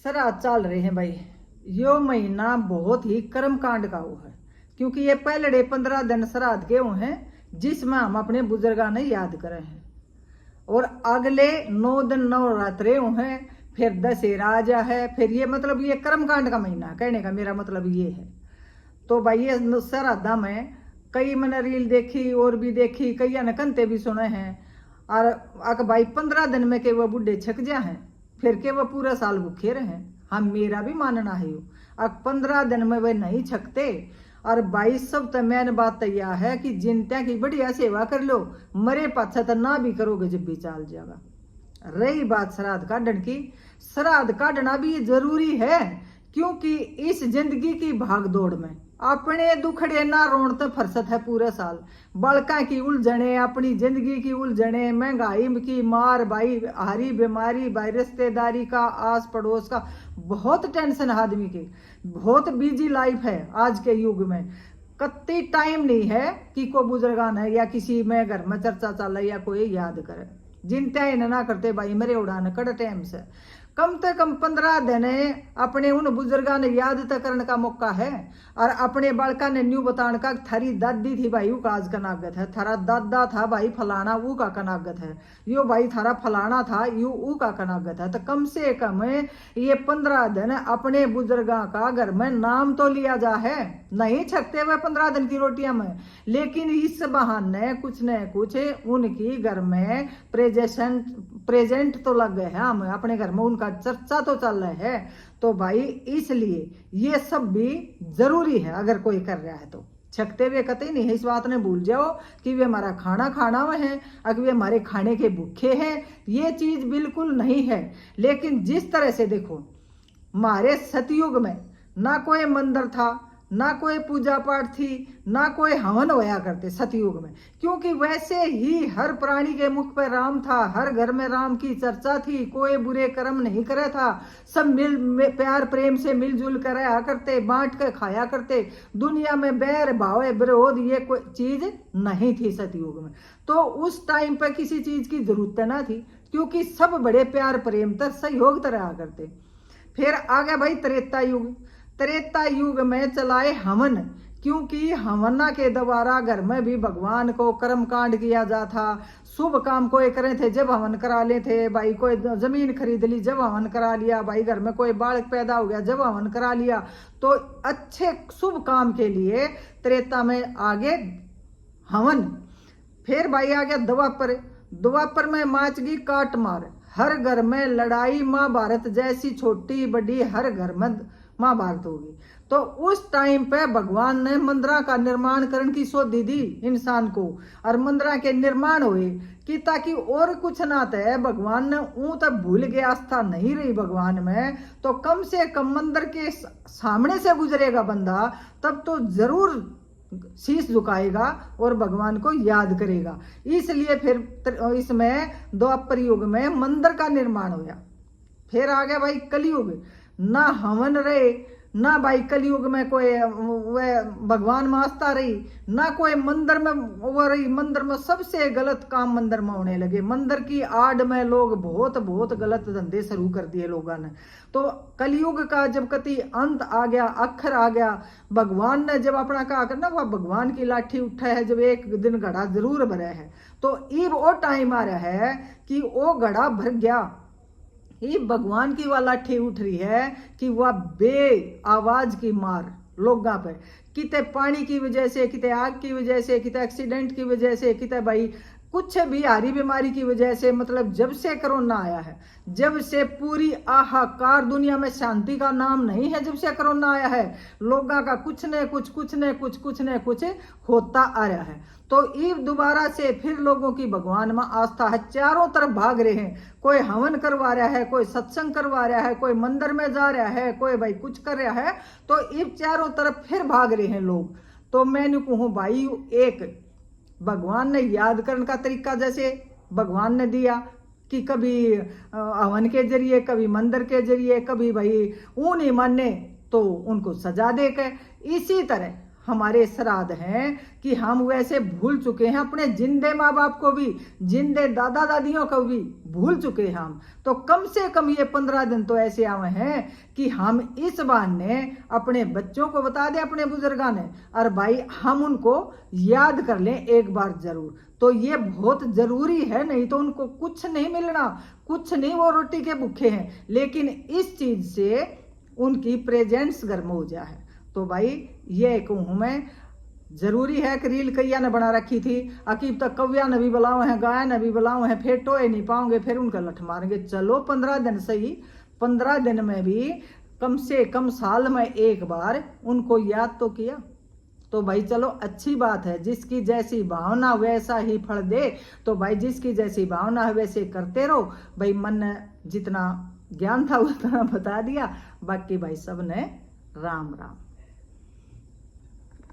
श्राद्ध चल रहे हैं भाई। यो महीना बहुत ही कर्म कांड का वो है, क्योंकि ये पहले 15 दिन श्राद्ध के वो हैं जिसमें हम अपने बुजुर्गों ने याद करे हैं, और अगले 9 दिन नवरात्रे वो हैं, फिर दशहरा आ जा है, फिर ये मतलब ये कर्म कांड का महीना, कहने का मेरा मतलब ये है। तो भाई ये श्राद्धा में कई मैंने रील देखी और भी देखी, कई अनकंते भी सुने हैं, और अक भाई 15 दिन में के वो बुढ़े छक जा हैं, फिर के वो पूरा साल भूखे रहे। हम मेरा भी मानना है यो, अब 15 दिन में वे नहीं छकते। और भाई सब तो मैंने बात तो यह है कि जिनत्या की बढ़िया सेवा कर लो, मरे पाछा तो ना भी करोगे जब भी चाल जाएगा। रही बात श्राद्ध काटने की, श्राद्ध काटना भी जरूरी है, क्योंकि इस जिंदगी की भाग दौड़ में अपने दुखड़े ना रोन तो फरसत है पूरे साल। बड़का की उलझने, अपनी जिंदगी की उलझने, महंगाई की मार भाई, हारी बीमारी भाई, रिश्तेदारी का, आस पड़ोस का, बहुत टेंशन आदमी की, बहुत बिजी लाइफ है आज के युग में। कत्ती टाइम नहीं है कि को बुजुर्गान है या किसी में घर में चर्चा चल या कोई याद करे। जिन तय ना करते भाई मेरे उड़ान कड़ टाइम से कम से कम 15 दिन अपने उन बुजुर्गों ने याद तक करने का मौका है। और अपने बालका ने न्यू बताने का थारी दादी थी भाई वो काज कनागत है, थारा दादा था भाई फलाना वो का कनागत है, यो भाई थारा फलाना था यू वो का कनागत है। तो कम से कम ये 15 दिन अपने बुजुर्गों का घर में नाम तो लिया जा है। नहीं छकते हुए 15 दिन की रोटियां में, लेकिन इस बहाने कुछ न कुछ उनकी घर में प्रेजेंट तो लग गए हैं, हम अपने घर में उनका चर्चा तो चल रहा है। तो भाई इसलिए ये सब भी जरूरी है, अगर कोई कर रहा है तो छकते हुए कतई नहीं है। इस बात ने भूल जाओ कि वे हमारा खाना खाना हुआ है, अगर वे हमारे खाने के भूखे हैं, ये चीज बिल्कुल नहीं है। लेकिन जिस तरह से देखो हमारे सतयुग में ना कोई मंदिर था, ना कोई पूजा पाठ थी, ना कोई हवन होया करते सतयुग में, क्योंकि वैसे ही हर प्राणी के मुख पर राम था, हर घर में राम की चर्चा थी, कोई बुरे कर्म नहीं करे था, सब प्यार प्रेम से मिलजुल कर रहा करते, बांट कर खाया करते। दुनिया में बैर भाव विरोध ये कोई चीज नहीं थी सतयुग में। तो उस टाइम पर किसी चीज की जरूरत ना थी, क्योंकि सब बड़े प्यार प्रेम तर सहयोग तरह करते। फिर आ गया भाई त्रेता युग। त्रेता युग में चलाए हवन, क्योंकि हवना के द्वारा घर में भी भगवान को कर्म कांड किया जाता। शुभ काम कोई करे थे जब हवन करा ले थे भाई, कोई जमीन खरीद ली जब हवन करा लिया भाई, घर में कोई बालक पैदा हो गया जब हवन करा लिया। तो अच्छे शुभ काम के लिए त्रेता में आगे हवन। फिर भाई आ गया द्वापर। द्वापर में माचगी काट मार, हर घर में लड़ाई, महाभारत जैसी छोटी बड़ी हर घर में महाभारत होगी। तो उस टाइम पे भगवान ने मंदिर का निर्माण करने की सोधी दी इंसान को, और मंदिर के निर्माण हुए कि ताकि और कुछ ना थे, भगवान ने ऊं तक भूल गया, आस्था नहीं रही भगवान में, तो कम से कम मंदिर के सामने से गुजरेगा बंदा तब तो जरूर शीश झुकाएगा और भगवान को याद करेगा। इसलिए फिर इसमें द्वापर युग में मंदिर का निर्माण हुआ। फिर आ गया भाई कलयुग। ना हवन रहे, ना भाई कलयुग में कोई वह भगवान में आस्था रही, ना कोई मंदिर में वो रही। मंदिर में सबसे गलत काम मंदिर में होने लगे, मंदिर की आड़ में लोग बहुत गलत धंधे शुरू कर दिए लोगों ने। तो कलयुग का जब कति अंत आ गया, अखर आ गया, भगवान ने जब अपना कहा करना वह भगवान की लाठी उठा है, जब एक दिन घड़ा जरूर भरा है, तो इब वो टाइम आ रहा है कि वो घड़ा भर गया। ये भगवान की वह लाठी उठ रही है कि वह बे आवाज की मार लोगों पे, किते पानी की वजह से, किते आग की वजह से, किते एक्सीडेंट की वजह से, किते भाई कुछ भी हारी बीमारी की वजह से, मतलब जब से कोरोना आया है, जब से पूरी आहाकार दुनिया में शांति का नाम नहीं है, जब से कोरोना आया है लोगों का कुछ न कुछ होता आ रहा है। तो ये दोबारा से फिर लोगों की भगवान में आस्था है, चारों तरफ भाग रहे हैं, कोई हवन करवा रहा है, कोई सत्संग करवा रहा है, कोई मंदिर में जा रहा है, कोई भाई कुछ कर रहा है, तो ये चारों तरफ फिर भाग रहे हैं लोग। तो मैंने कहूँ भाई एक भगवान ने याद करने का तरीका जैसे भगवान ने दिया कि कभी हवन के जरिए, कभी मंदिर के जरिए, कभी भाई ऊ नहीं माने तो उनको सजा दे के, इसी तरह हमारे श्राद्ध हैं कि हम वैसे भूल चुके हैं, अपने जिंदे माँ बाप को भी, जिंदे दादा दादियों को भी भूल चुके हैं हम। तो कम से कम ये 15 दिन तो ऐसे आए हैं कि हम इस बहाने अपने बच्चों को बता दें, अपने बुजुर्गां ने, और भाई हम उनको याद कर लें एक बार जरूर। तो ये बहुत जरूरी है, नहीं तो उनको कुछ नहीं मिलना, कुछ नहीं, वो रोटी के भूखे हैं, लेकिन इस चीज से उनकी प्रेजेंस गर्म हो जाए। तो भाई ये कहूँ मैं, जरूरी है कि रील कैया ने बना रखी थी, अकीब तक कव्या ने भी बुलाओ हैं, गाय ने भी बुलाओ हैं, फिर टोए नहीं पाओगे, फिर उनका लठ मारेंगे। चलो 15 दिन सही, 15 दिन में भी कम से कम साल में एक बार उनको याद तो किया। तो भाई चलो अच्छी बात है, जिसकी जैसी भावना वैसा ही फल दे। तो भाई जिसकी जैसी भावना है वैसे करते रहो। भाई मन ने जितना ज्ञान था उतना बता दिया, बाकी भाई सब ने राम राम।